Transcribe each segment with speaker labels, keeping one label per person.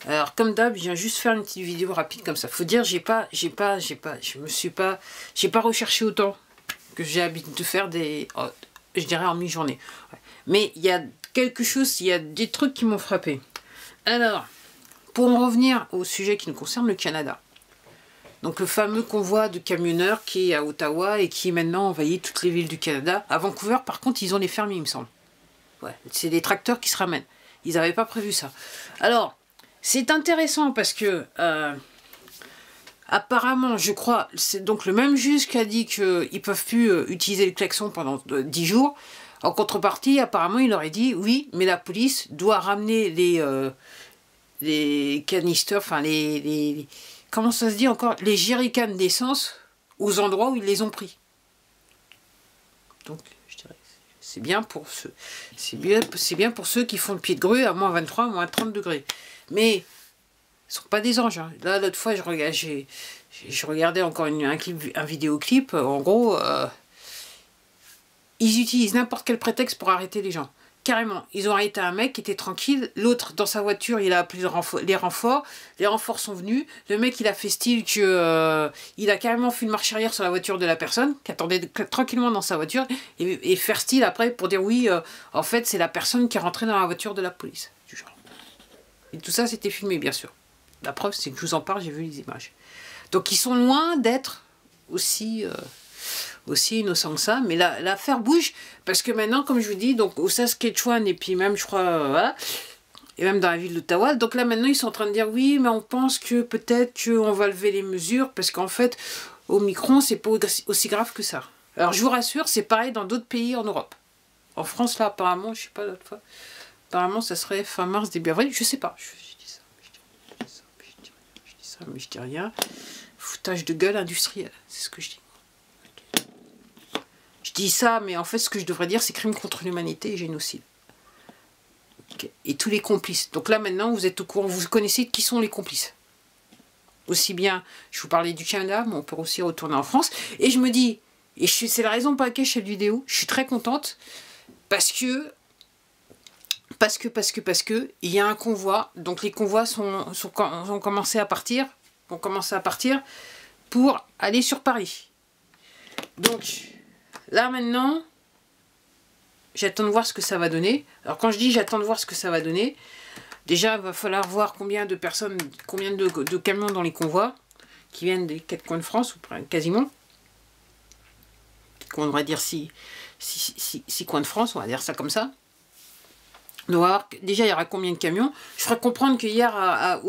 Speaker 1: Alors comme d'hab, je viens juste faire une petite vidéo rapide comme ça. Faut dire, j'ai pas recherché autant que j'ai l'habitude de faire des, je dirais en mi-journée. Ouais. Mais il y a quelque chose, il y a des trucs qui m'ont frappé. Alors, pour en revenir au sujet qui nous concerne, le Canada. Donc le fameux convoi de camionneurs qui est à Ottawa et qui maintenant envahit toutes les villes du Canada. À Vancouver, par contre, ils ont les fermiers, il me semble. Ouais, c'est des tracteurs qui se ramènent. Ils n'avaient pas prévu ça. Alors, c'est intéressant parce que, apparemment, je crois, c'est donc le même juge qui a dit qu'ils ne peuvent plus utiliser le klaxon pendant 10 jours. En contrepartie, apparemment, il aurait dit, oui, mais la police doit ramener les canisters, enfin comment ça se dit encore, les jerrycans d'essence aux endroits où ils les ont pris. Donc, je dirais, c'est bien pour ceux, c'est bien pour ceux qui font le pied de grue à moins 23, moins 30 degrés. Mais ce ne sont pas des anges. Hein. Là, l'autre fois, je regardais encore un vidéoclip. En gros, ils utilisent n'importe quel prétexte pour arrêter les gens. Carrément, ils ont arrêté un mec qui était tranquille. L'autre, dans sa voiture, il a appelé les renforts. Les renforts sont venus. Le mec, il a fait style que il a carrément fait une marche arrière sur la voiture de la personne, qui attendait tranquillement dans sa voiture, et faire style après pour dire oui, en fait, c'est la personne qui est rentrée dans la voiture de la police. Du genre. Et tout ça, c'était filmé, bien sûr. La preuve, c'est que je vous en parle, j'ai vu les images. Donc, ils sont loin d'être aussi innocents que ça. Mais l'affaire bouge, parce que maintenant, comme je vous dis, donc au Saskatchewan, et puis même, je crois, voilà, et même dans la ville d'Ottawa, donc là, maintenant, ils sont en train de dire, oui, mais on pense que peut-être qu'on va lever les mesures, parce qu'en fait, Omicron, c'est pas aussi grave que ça. Alors, je vous rassure, c'est pareil dans d'autres pays en Europe. En France, là, apparemment, je sais pas, l'autre fois, apparemment, ça serait fin mars, début avril, je sais pas. Mais je dis rien. Foutage de gueule industriel, c'est ce que je dis. Okay. Je dis ça, mais en fait, ce que je devrais dire, c'est crime contre l'humanité et génocide. Okay. Et tous les complices. Donc là, maintenant, vous êtes au courant, vous connaissez qui sont les complices. Aussi bien, je vous parlais du Canada, mais on peut aussi retourner en France. Et je me dis, et c'est la raison pour laquelle je fais cette vidéo, je suis très contente, parce que il y a un convoi, donc les convois ont commencé à partir, pour aller sur Paris. Donc là maintenant, j'attends de voir ce que ça va donner. Alors quand je dis j'attends de voir ce que ça va donner, déjà il va falloir voir combien de personnes, combien de camions dans les convois qui viennent des 4 coins de France, ou quasiment. On devrait dire 6 coins de France, on va dire ça comme ça. Donc, déjà, il y aura combien de camions? Je ferai comprendre qu'hier,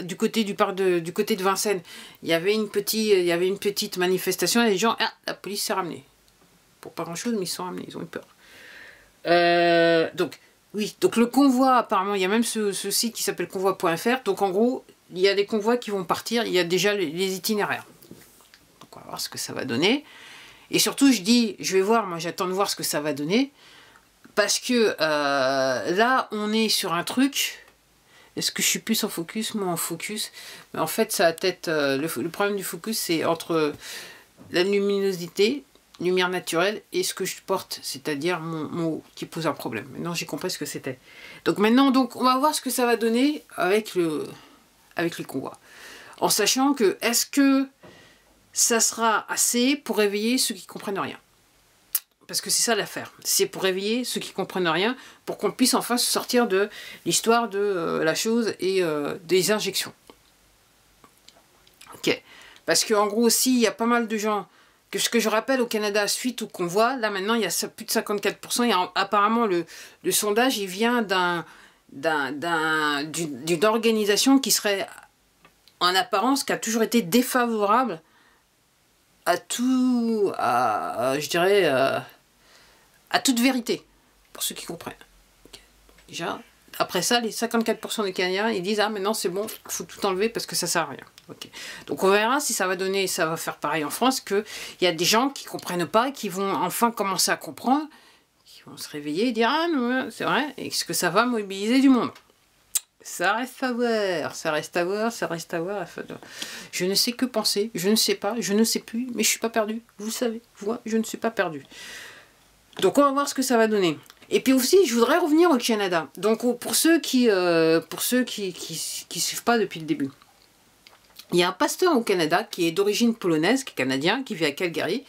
Speaker 1: du côté de Vincennes, il y avait une petite manifestation et les gens, ah, la police s'est ramenée. Pour pas grand-chose, mais ils se sont ramenés, ils ont eu peur. Donc, oui, donc le convoi, apparemment, il y a même ce site qui s'appelle convoi.fr. Donc, en gros, il y a des convois qui vont partir, il y a déjà les itinéraires. Donc, on va voir ce que ça va donner. Et surtout, je vais voir, moi, j'attends de voir ce que ça va donner. Parce que là, on est sur un truc. Est-ce que je suis plus en focus, moi en focus? Mais en fait, ça a peut-être. Le problème du focus, c'est entre la luminosité, lumière naturelle, et ce que je porte, c'est-à-dire mon qui pose un problème. Maintenant, j'ai compris ce que c'était. Donc maintenant, on va voir ce que ça va donner avec les convois. En sachant que, est-ce que ça sera assez pour réveiller ceux qui comprennent rien? Parce que c'est ça l'affaire, c'est pour réveiller ceux qui comprennent rien, pour qu'on puisse enfin se sortir de l'histoire de la chose et des injections. Ok. Parce qu'en gros aussi, il y a pas mal de gens, ce que je rappelle au Canada, suite au convoi, là maintenant il y a plus de 54%, et apparemment le sondage il vient d'une organisation qui serait en apparence, qui a toujours été défavorable à tout, je dirais, à toute vérité, pour ceux qui comprennent. Okay. Déjà, après ça, les 54% des Canadiens, ils disent « Ah, maintenant c'est bon, il faut tout enlever parce que ça sert à rien. Okay. » Donc on verra si ça va donner, ça va faire pareil en France, qu'il y a des gens qui ne comprennent pas, qui vont enfin commencer à comprendre, qui vont se réveiller et dire « Ah non, c'est vrai, et est-ce que ça va mobiliser du monde ?» Ça reste à voir, ça reste à voir, ça reste à voir. Je ne sais que penser, je ne sais pas, je ne sais plus, mais je ne suis pas perdu. Vous le savez, moi, je ne suis pas perdu. Donc on va voir ce que ça va donner. Et puis aussi, je voudrais revenir au Canada. Donc pour ceux qui suivent pas depuis le début. Il y a un pasteur au Canada qui est d'origine polonaise, qui est canadien, qui vit à Calgary,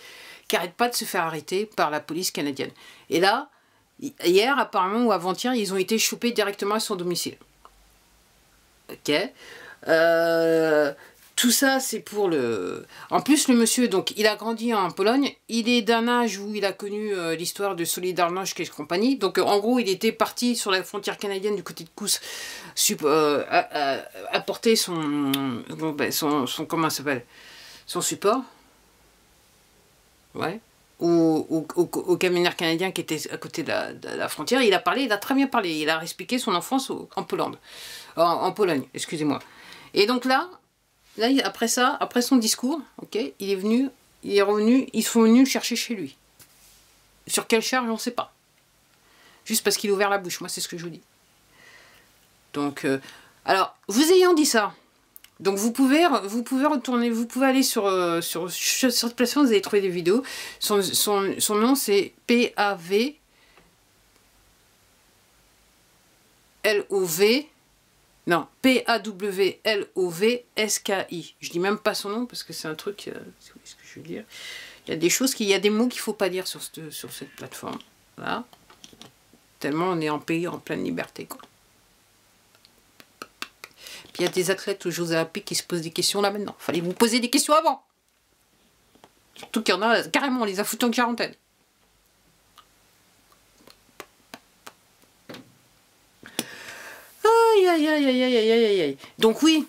Speaker 1: qui n'arrête pas de se faire arrêter par la police canadienne. Et là, hier apparemment ou avant-hier, ils ont été chopés directement à son domicile. Ok. Tout ça, c'est pour le... En plus, le monsieur, donc, il a grandi en Pologne. Il est d'un âge où il a connu l'histoire de Solidarność et compagnie. Donc, en gros, il était parti sur la frontière canadienne du côté de Kous, apporter son comment ça s'appelle, son support. Ouais. Au camionneur canadien qui était à côté de la frontière. Il a parlé, il a très bien parlé. Il a expliqué son enfance en Pologne, excusez-moi. Et donc là, après ça, après son discours, ok, il est revenu, ils sont venus le chercher chez lui. Sur quelle charge, on ne sait pas. Juste parce qu'il a ouvert la bouche, moi c'est ce que je vous dis. Donc, alors, vous ayant dit ça, donc vous pouvez retourner, vous pouvez aller sur cette plateforme, vous allez trouver des vidéos. Son nom c'est P-A-W-L-O-V. Non, P-A-W-L-O-V-S-K-I. Je dis même pas son nom parce que c'est un truc, c'est ce que je veux dire. Il y a des choses, il y a des mots qu'il faut pas dire sur cette plateforme. Là. Tellement on est en pays en pleine liberté, quoi. Puis il y a des athlètes aux Jeux Olympiques qui se posent des questions là maintenant. Fallait vous poser des questions avant. Surtout qu'il y en a, carrément, on les a foutus en quarantaine. Aïe, aïe, aïe, aïe, aïe, aïe, aïe, aïe. Donc oui.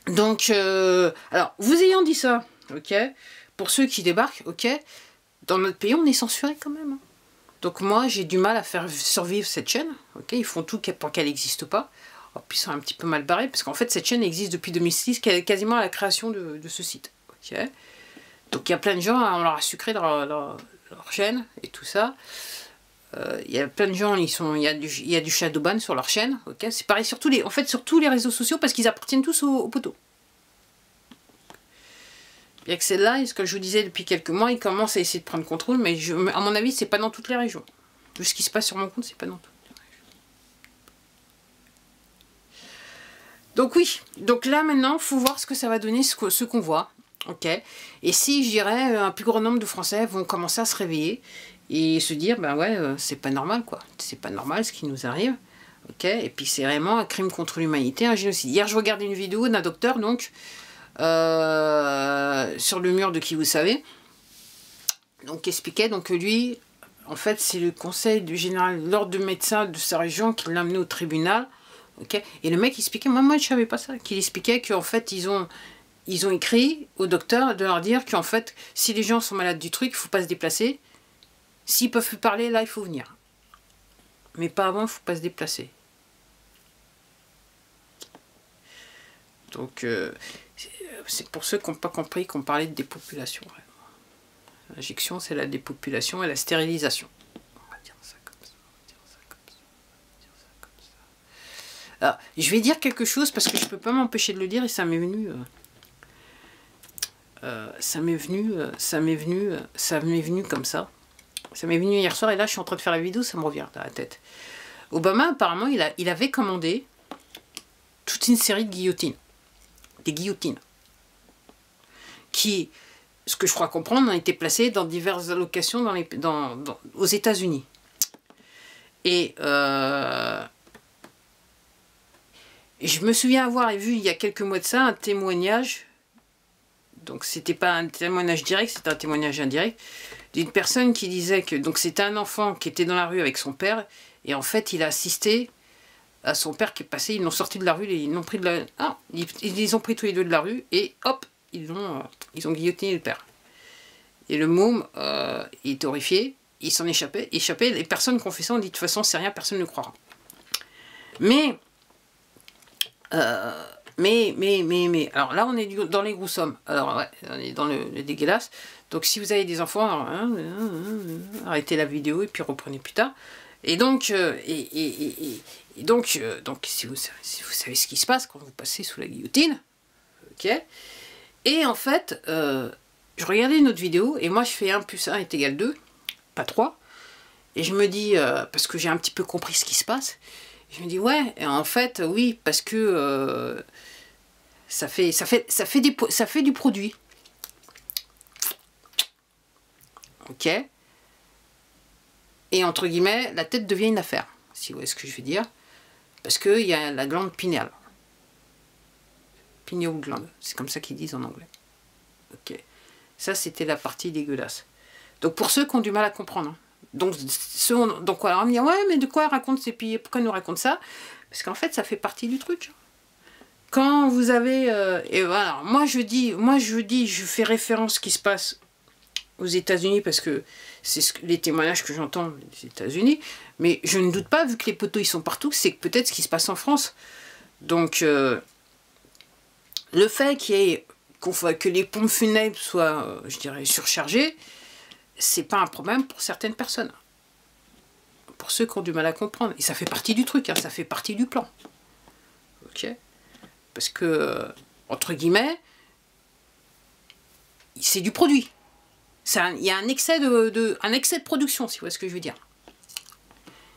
Speaker 1: Donc, alors, vous ayant dit ça, ok, pour ceux qui débarquent, ok, dans notre pays, on est censuré quand même. Donc moi, j'ai du mal à faire survivre cette chaîne, ok, ils font tout pour qu'elle n'existe pas. Oh, puis ils sont un petit peu mal barrés, parce qu'en fait, cette chaîne existe depuis 2006, quasiment à la création de ce site, ok. Donc il y a plein de gens, on leur a sucré leur chaîne, et tout ça. Il y a plein de gens, il y a du shadowban sur leur chaîne, ok. C'est pareil sur tous les réseaux sociaux parce qu'ils appartiennent tous au poteau. Bien que celle-là, et ce que je vous disais depuis quelques mois, ils commencent à essayer de prendre contrôle, mais à mon avis, c'est pas dans toutes les régions. Tout ce qui se passe sur mon compte, c'est pas dans toutes les régions. Donc oui, donc là maintenant, il faut voir ce que ça va donner, ce qu'on voit, ok. Et si, je dirais, un plus grand nombre de Français vont commencer à se réveiller et se dire, ben ouais, c'est pas normal, quoi. C'est pas normal ce qui nous arrive, ok. Et puis c'est vraiment un crime contre l'humanité, un génocide. Hier, je regardais une vidéo d'un docteur, donc, sur le mur de Qui vous savez, donc qui expliquait donc que lui, en fait, c'est le conseil du général, l'ordre de médecins de sa région qui l'a amené au tribunal, ok. Et le mec expliquait, moi je savais pas ça, qu'il expliquait qu'en fait ils ont écrit au docteur de leur dire qu'en fait, si les gens sont malades du truc, il faut pas se déplacer. S'ils peuvent plus parler, là, il faut venir. Mais pas avant, il faut pas se déplacer. Donc, c'est pour ceux qui n'ont pas compris qu'on parlait de dépopulation. L'injection, c'est la dépopulation et la stérilisation. On va dire ça comme ça, on va dire ça comme ça, on va dire ça comme ça. Alors, je vais dire quelque chose parce que je ne peux pas m'empêcher de le dire et ça m'est venu... ça m'est venu comme ça. Ça m'est venu hier soir et là je suis en train de faire la vidéo, ça me revient dans la tête. Obama apparemment il avait commandé toute une série de guillotines. Des guillotines. Qui, ce que je crois comprendre, ont été placées dans diverses allocations aux États-Unis. Et je me souviens avoir vu il y a quelques mois de ça un témoignage. Donc c'était pas un témoignage direct, c'était un témoignage indirect d'une personne qui disait que donc c'était un enfant qui était dans la rue avec son père et en fait il a assisté à son père qui est passé, ils l'ont sorti de la rue, ils l'ont pris de la... Ah, ils ont pris tous les deux de la rue et hop, ils ont guillotiné le père. Et le môme il est horrifié, il s'en échappait, les personnes qui ont fait ça ont dit de toute façon c'est rien, personne ne croira. Mais alors là on est dans les gros sommes, alors ouais, on est dans le dégueulasse, donc si vous avez des enfants, alors, arrêtez la vidéo et puis reprenez plus tard, et donc, donc si vous savez ce qui se passe quand vous passez sous la guillotine, ok, et en fait, je regardais une autre vidéo, et moi je fais 1 + 1 = 2, pas 3, Et je me dis, parce que j'ai un petit peu compris ce qui se passe, je me dis, ouais, et en fait, oui, parce que ça fait du produit. Ok. Et entre guillemets, la tête devient une affaire, si vous voyez ce que je veux dire. Parce qu'il y a la glande pinéale. Pineal gland, c'est comme ça qu'ils disent en anglais. Ok. Ça, c'était la partie dégueulasse. Donc pour ceux qui ont du mal à comprendre. Hein. Donc voilà, on me dit, ouais, mais de quoi elle raconte ces pays? Pourquoi elle nous raconte ça? Parce qu'en fait, ça fait partie du truc. Quand vous avez... et voilà, moi je dis, je fais référence à ce qui se passe aux États-Unis parce que c'est les témoignages que j'entends des États-Unis, mais je ne doute pas, vu que les poteaux ils sont partout, c'est peut-être ce qui se passe en France. Donc le fait que les pompes funèbres soient, je dirais, surchargées, c'est pas un problème pour certaines personnes. Pour ceux qui ont du mal à comprendre. Et ça fait partie du truc, hein, ça fait partie du plan. Ok? Parce que, entre guillemets, c'est du produit. Il y a un excès de production, si vous voyez ce que je veux dire.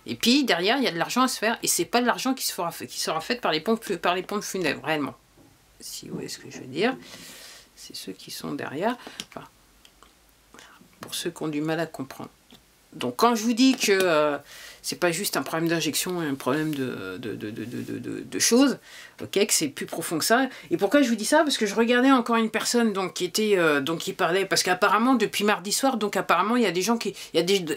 Speaker 1: Et puis, derrière, il y a de l'argent à se faire. Et c'est pas de l'argent qui sera fait par les pompes funèbres, réellement. Si vous voyez ce que je veux dire. C'est ceux qui sont derrière. Enfin, pour ceux qui ont du mal à comprendre. Donc, quand je vous dis que c'est pas juste un problème d'injection, un problème de choses, ok, que c'est plus profond que ça. Et pourquoi je vous dis ça? Parce que je regardais encore une personne donc qui parlait, parce qu'apparemment depuis mardi soir, donc apparemment il y a des gens il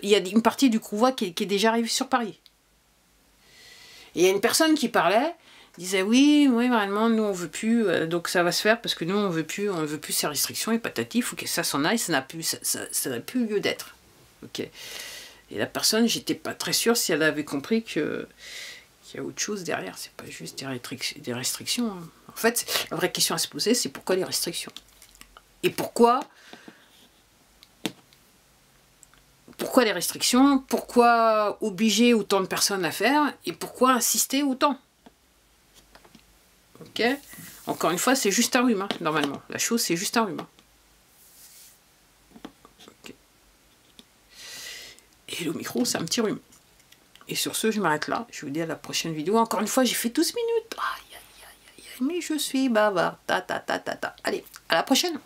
Speaker 1: y a une partie du convoi qui est déjà arrivée sur Paris. Et il y a une personne qui parlait, disait oui, vraiment nous on veut plus, donc ça va se faire parce que nous on veut plus ces restrictions et patati, il faut que ça s'en aille, ça n'a plus lieu d'être. Ok. Et la personne, j'étais pas très sûre si elle avait compris qu'il y a autre chose derrière. C'est pas juste des restrictions. Hein. En fait, la vraie question à se poser, c'est pourquoi les restrictions? Et pourquoi les restrictions? Pourquoi obliger autant de personnes à faire? Et pourquoi insister autant? Ok. Encore une fois, c'est juste un rhume, hein, normalement. La chose, c'est juste un rhume. Et le micro, c'est un petit rhume. Et sur ce, je m'arrête là. Je vous dis à la prochaine vidéo. Encore une fois, j'ai fait 12 minutes. Aïe, aïe, aïe, aïe, mais je suis bavard. Allez, à la prochaine.